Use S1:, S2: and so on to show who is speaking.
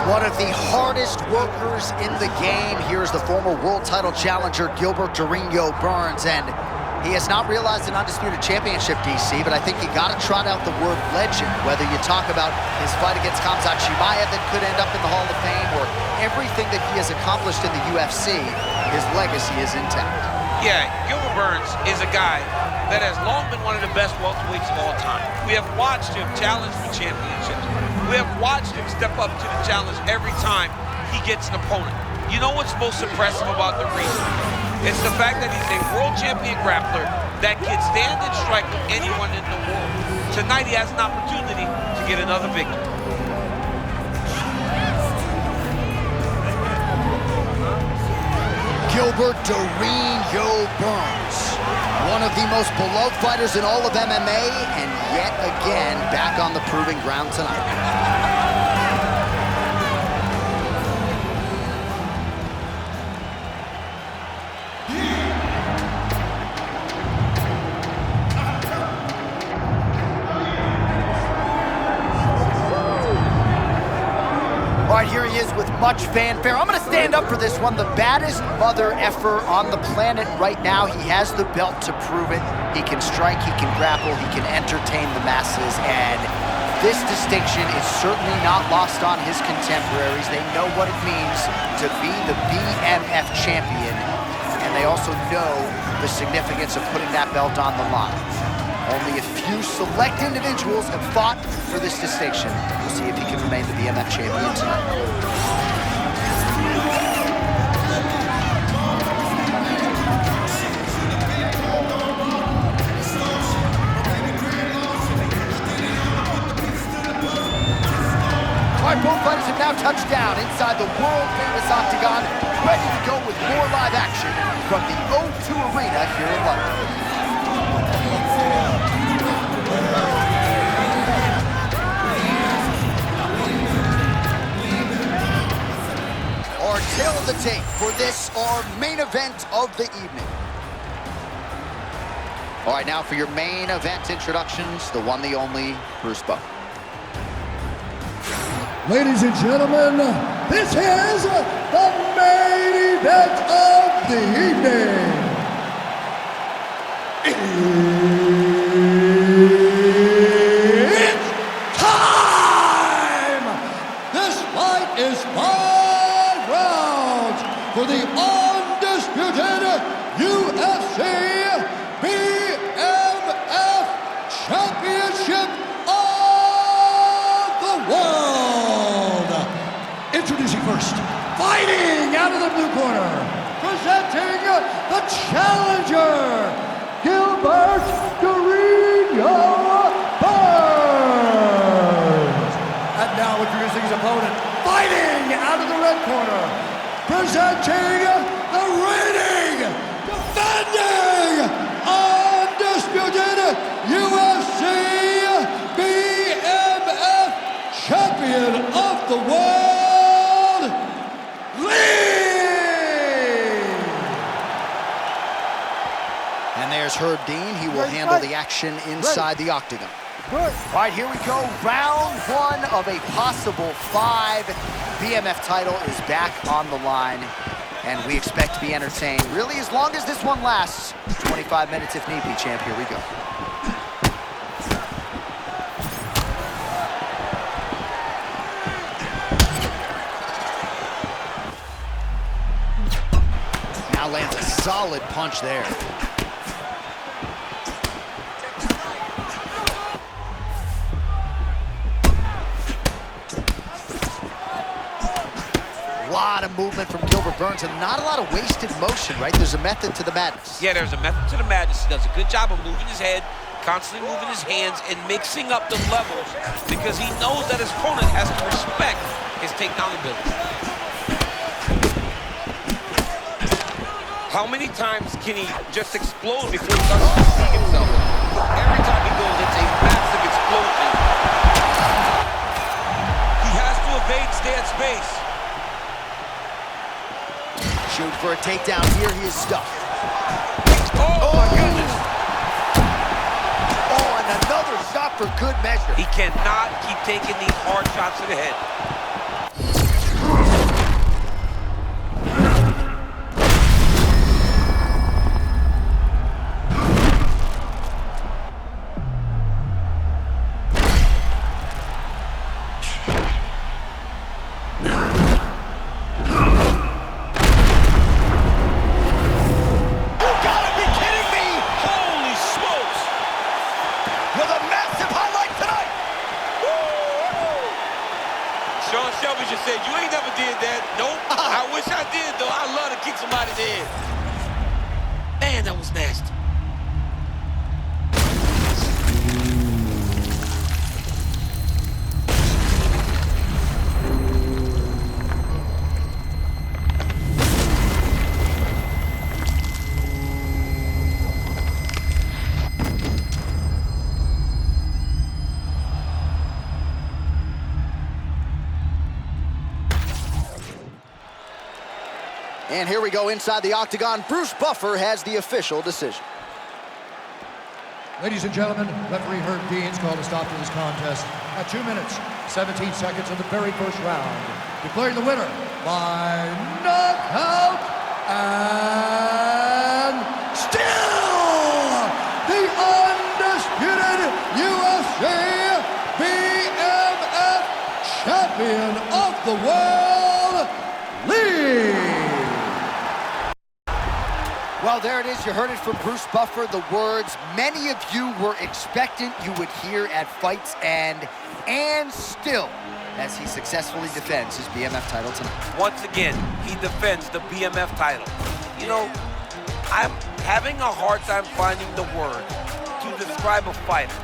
S1: One of the hardest workers in the game. Here's the former world title challenger, Gilbert Durinho Burns, and he has not realized an undisputed championship, DC, but I think you gotta trot out the word legend, whether you talk about his fight against Khamzat Chimaev that could end up in the Hall of Fame, or everything that he has accomplished in the UFC, his legacy is intact.
S2: Yeah, Gilbert Burns is a guy that has long been one of the best welterweights of all time. We have watched him challenge for championships. We have watched him step up to the challenge every time he gets an opponent. You know what's most impressive about the reason? It's the fact that he's a world champion grappler that can stand and strike with anyone in the world. Tonight he has an opportunity to get another victory.
S1: Gilbert Durinho Burns, one of the most beloved fighters in all of MMA, and yet again back on the proving ground tonight. All right, here he is with much fanfare. I'm gonna stand up for this one. The baddest mother effer on the planet right now. He has the belt to prove it. He can strike, he can grapple, he can entertain the masses, and this distinction is certainly not lost on his contemporaries. They know what it means to be the BMF champion, and they also know the significance of putting that belt on the line. Only a few select individuals have fought for this distinction. We'll see if he can remain the BMF champion tonight. All right, both fighters have now touched down inside the world-famous octagon, ready to go with more live action from the O2 Arena here in London. Our tail of the tape for this, our main event of the evening. All right, now for your main event introductions, the one, the only, Bruce Bowe.
S3: Ladies and gentlemen, this is the main event of the evening. It's time! This fight is 5 rounds for the undisputed UFC BMF Championship of the World. Introducing first, fighting out of the blue corner, presenting the challenger, Gilbert Durinho Burns. And now introducing his opponent, fighting out of the red corner, presenting the reigning, defending, undisputed UFC BMF champion of the world,
S1: And there's Herb Dean. He will handle the action inside the octagon. All right, here we go. Round 1 of a possible 5. BMF title is back on the line, and we expect to be entertained really as long as this one lasts. 25 minutes if need be, champ. Here we go. Now lands a solid punch there. A lot of movement from Gilbert Burns and not a lot of wasted motion, right? There's a method to the madness.
S2: Yeah, there's a method to the madness. He does a good job of moving his head, constantly moving his hands, and mixing up the levels because he knows that his opponent has to respect his takedown ability. How many times can he just explode before he starts to see himself? Every time he goes, it's a massive explosion. He has to evade, stay at space.
S1: Shoot for a takedown here. He is stuck.
S2: Oh my goodness.
S1: Oh, and another shot for good measure.
S2: He cannot keep taking these hard shots to the head. Shelby just said, you ain't never did that. Nope. I wish I did, though. I love to kick somebody in the head. Man, that was nasty.
S1: And here we go inside the octagon. Bruce Buffer has the official decision.
S3: Ladies and gentlemen, referee Herb Dean's called a stop to this contest at 2 minutes, 17 seconds of the very first round, declaring the winner by knockout and still the undisputed UFC BMF champion of the world, Lee.
S1: Well, there it is. You heard it from Bruce Buffer. The words many of you were expectant you would hear at Fights End, and still, as he successfully defends his BMF title tonight.
S2: Once again, he defends the BMF title. You know, I'm having a hard time finding the word to describe a fighter